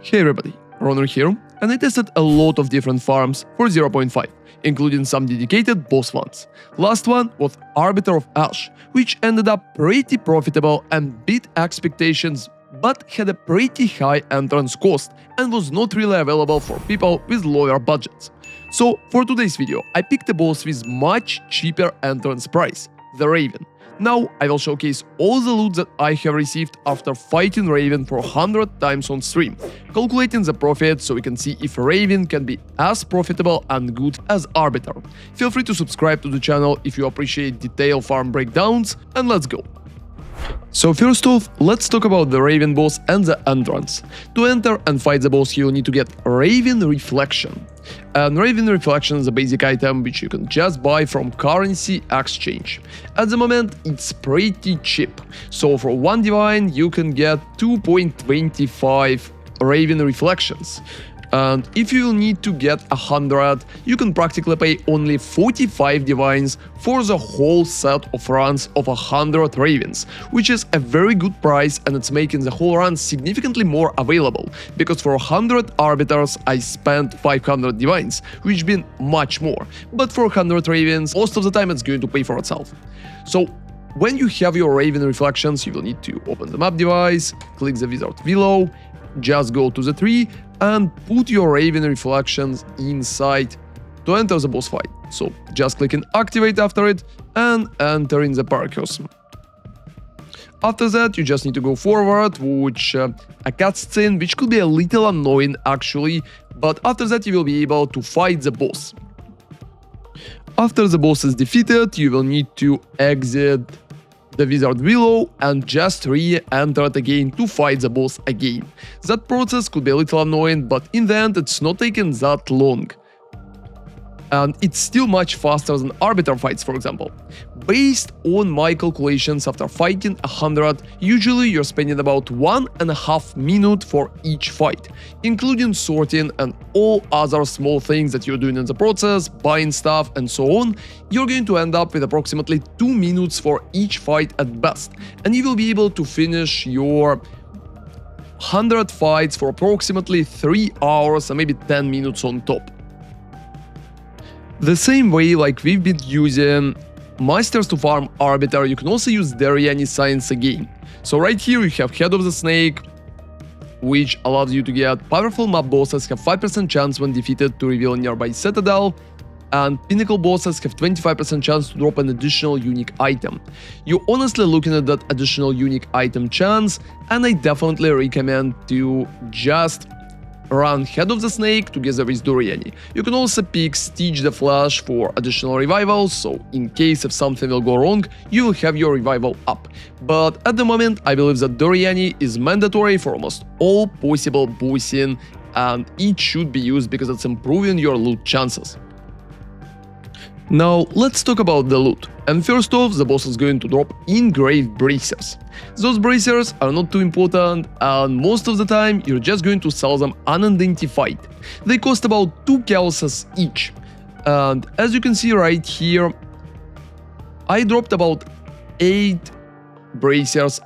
Hey everybody, ronarray here, and I tested a lot of different farms for 0.5, including some dedicated boss ones. Last one was Arbiter of Ash, which ended up pretty profitable and beat expectations, but had a pretty high entrance cost and was not really available for people with lower budgets. So for today's video, I picked a boss with much cheaper entrance price, the Raven. Now I will showcase all the loot that I have received after fighting Raven for 100 times on stream, calculating the profit so we can see if Raven can be as profitable and good as Arbiter. Feel free to subscribe to the channel if you appreciate detailed farm breakdowns, and let's go. So first off, let's talk about the Raven boss and the entrance. To enter and fight the boss, you will need to get Raven Reflection. And Raven Reflection is a basic item which you can just buy from currency exchange. At the moment, it's pretty cheap. So for one divine, you can get 2.25 Raven Reflections. And if you need to get 100, you can practically pay only 45 divines for the whole set of runs of 100 ravens, which is a very good price, and it's making the whole run significantly more available, because for 100 arbiters I spent 500 divines, which been much more, but for 100 ravens, most of the time it's going to pay for itself. So when you have your Raven Reflections, you will need to open the map device, click the wizard below, just go to the tree and put your Raven Reflections inside to enter the boss fight. So just click and activate after it and enter in the Paracos. After that, you just need to go forward, which a cutscene, which could be a little annoying actually, but after that you will be able to fight the boss. After the boss is defeated, you will need to exit the wizard below and just re-enter it again to fight the boss again. That process could be a little annoying, but in the end it's not taking that long. And it's still much faster than Arbiter fights, for example. Based on my calculations, after fighting 100, usually you're spending about 1.5 minutes for each fight, including sorting and all other small things that you're doing in the process, buying stuff and so on. You're going to end up with approximately 2 minutes for each fight at best, and you will be able to finish your 100 fights for approximately 3 hours and maybe 10 minutes on top. The same way like we've been using Masters to farm Arbiter, you can also use delirium Science again. So right here you have Head of the Snake, which allows you to get powerful map bosses have 5% chance when defeated to reveal a nearby citadel, and Pinnacle bosses have 25% chance to drop an additional unique item. You're honestly looking at that additional unique item chance, and I definitely recommend to just run Head of the Snake together with Doriani. You can also pick Stitch the Flash for additional revivals, so in case if something will go wrong, you will have your revival up. But at the moment, I believe that Doriani is mandatory for almost all possible bossing, and it should be used because it's improving your loot chances. Now let's talk about the loot. And first off, the boss is going to drop engraved bracers. Those bracers are not too important, and most of the time you're just going to sell them unidentified. They cost about 2 chaoses each. And as you can see right here, I dropped about 8 bracers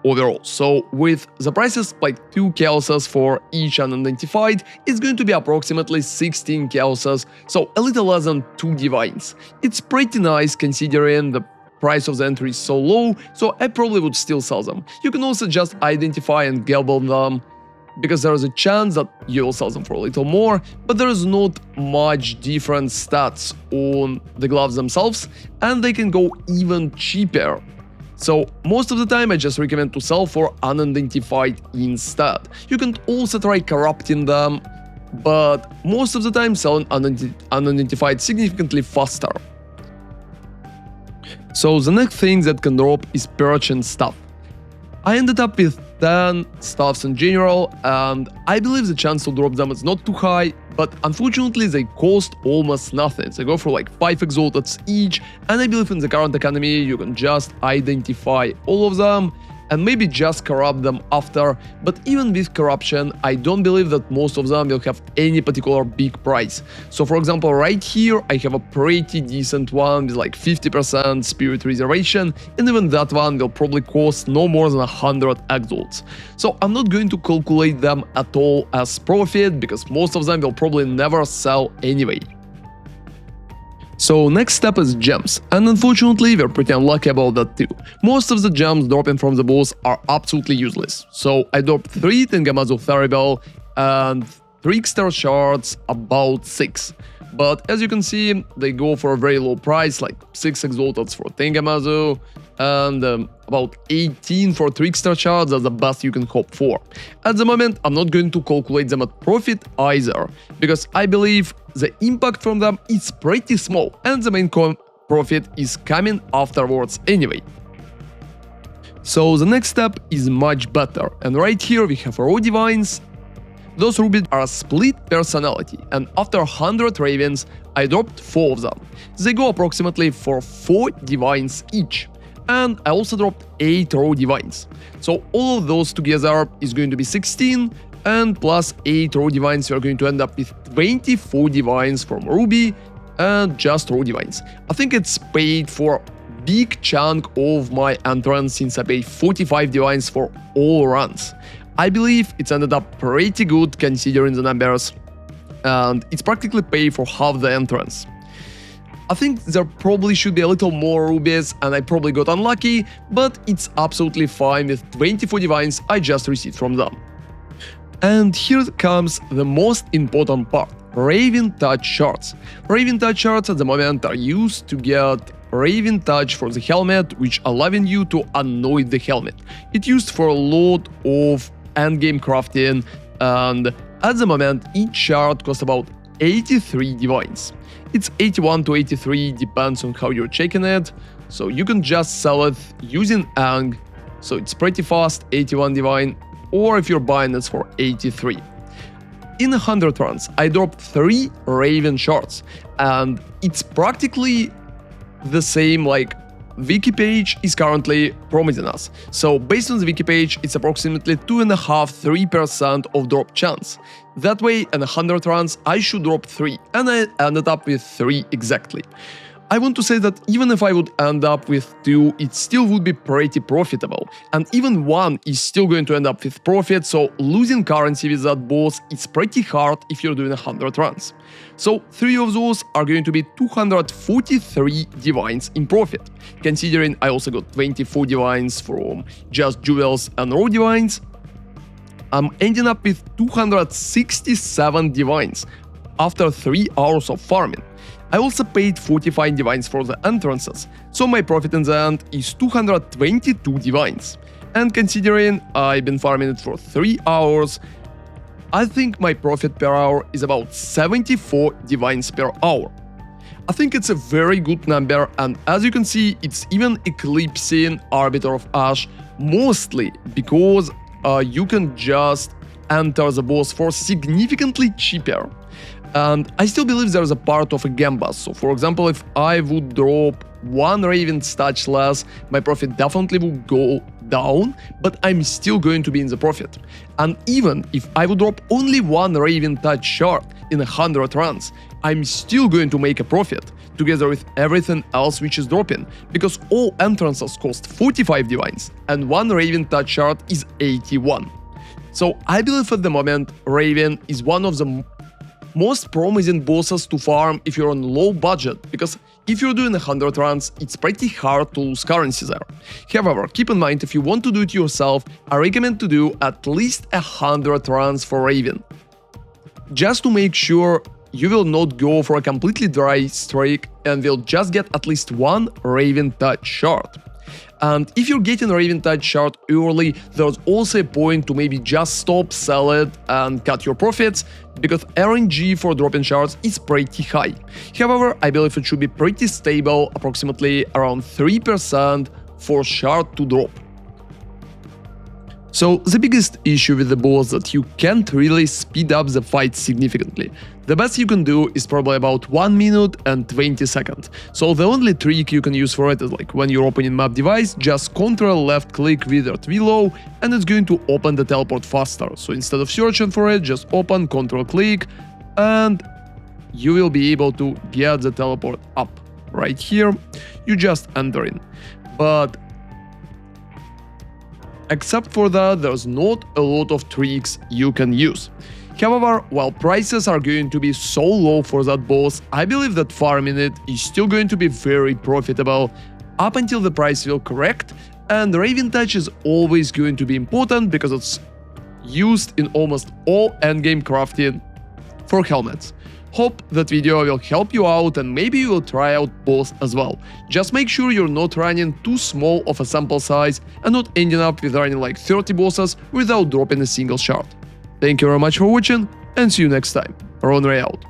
overall. So with the prices like 2 chaoses for each unidentified, it's going to be approximately 16 chaoses, so a little less than 2 divines. It's pretty nice considering the price of the entry is so low, so I probably would still sell them. You can also just identify and gamble them, because there is a chance that you will sell them for a little more, but there is not much different stats on the gloves themselves, and they can go even cheaper. So most of the time I just recommend to sell for unidentified instead. You can also try corrupting them, but most of the time selling unidentified significantly faster. So the next thing that can drop is perch and stuff. I ended up with 10 stuffs in general, and I believe the chance to drop them is not too high, but unfortunately they cost almost nothing. They go for like 5 exalteds each, and I believe in the current economy you can just identify all of them and maybe just corrupt them after, but even with corruption, I don't believe that most of them will have any particular big price. So for example, right here, I have a pretty decent one with like 50% spirit reservation, and even that one will probably cost no more than 100 exalts. So I'm not going to calculate them at all as profit, because most of them will probably never sell anyway. So next step is gems, and unfortunately we're pretty unlucky about that too. Most of the gems dropping from the boss are absolutely useless. So I dropped 3 Tengamazu Tharibel and Trickster Shards, about 6. But as you can see, they go for a very low price, like 6 exalted for Tengamazu and about 18 for Trickster Shards. That's the best you can hope for. At the moment, I'm not going to calculate them at profit either, because I believe the impact from them is pretty small, and the main profit is coming afterwards anyway. So the next step is much better, and right here we have raw divines. Those rubies are a split personality, and after 100 ravens, I dropped 4 of them. They go approximately for 4 divines each, and I also dropped 8 raw divines. So all of those together is going to be 16, and plus 8 raw divines, we are going to end up with 24 divines from ruby and just raw divines. I think it's paid for big chunk of my entrance, since I paid 45 divines for all runs. I believe it's ended up pretty good considering the numbers, and it's practically paid for half the entrance. I think there probably should be a little more rubies, and I probably got unlucky, but it's absolutely fine with 24 divines I just received from them. And here comes the most important part: Raven Touch Shards. Raven Touch Shards at the moment are used to get Raven Touch for the helmet, which allowing you to anoint the helmet. It's used for a lot of endgame crafting, and at the moment each shard costs about 83 divines. It's 81 to 83, depends on how you're checking it, so you can just sell it using Ang, so it's pretty fast, 81 divine, or if you're buying it for 83. In 100 runs, I dropped 3 Raven Shards, and it's practically the same, like wiki page is currently promising us. So based on the wiki page, it's approximately 2.5–3% of drop chance. That way, in 100 runs, I should drop 3, and I ended up with 3 exactly. I want to say that even if I would end up with 2, it still would be pretty profitable, and even 1 is still going to end up with profit, so losing currency with that boss is pretty hard if you're doing 100 runs. So 3 of those are going to be 243 divines in profit. Considering I also got 24 divines from just jewels and raw divines, I'm ending up with 267 divines after 3 hours of farming. I also paid 45 divines for the entrances, so my profit in the end is 222 divines. And considering I've been farming it for 3 hours, I think my profit per hour is about 74 divines per hour. I think it's a very good number, and as you can see, it's even eclipsing Arbiter of Ash, mostly because you can just enter the boss for significantly cheaper. And I still believe there's a part of a gambas, so for example, if I would drop 1 Raven Touch less, my profit definitely would go down, but I'm still going to be in the profit. And even if I would drop only 1 Raven Touch Shard in 100 runs, I'm still going to make a profit, together with everything else which is dropping, because all entrances cost 45 divines, and 1 Raven Touch Shard is 81. So I believe at the moment, Raven is one of the most promising bosses to farm if you're on low budget, because if you're doing 100 runs, it's pretty hard to lose currency there. However, keep in mind, if you want to do it yourself, I recommend to do at least 100 runs for Raven, just to make sure you will not go for a completely dry streak and will just get at least 1 Raven Touch Shard. And if you're getting a Raven Touch Shard early, there's also a point to maybe just stop, sell it, and cut your profits, because RNG for dropping shards is pretty high. However, I believe it should be pretty stable, approximately around 3% for shard to drop. So the biggest issue with the boss is that you can't really speed up the fight significantly. The best you can do is probably about 1 minute and 20 seconds. So the only trick you can use for it is like when you're opening map device, just Ctrl left click withered willow and it's going to open the teleport faster. So instead of searching for it, just open, Ctrl click, and you will be able to get the teleport up. Right here, you just enter in. But except for that, there's not a lot of tricks you can use. However, while prices are going to be so low for that boss, I believe that farming it is still going to be very profitable up until the price will correct, and Raven Touch is always going to be important because it's used in almost all endgame crafting for helmets. Hope that video will help you out and maybe you will try out both as well. Just make sure you're not running too small of a sample size and not ending up with running like 30 bosses without dropping a single shard. Thank you very much for watching and see you next time. ronarray out.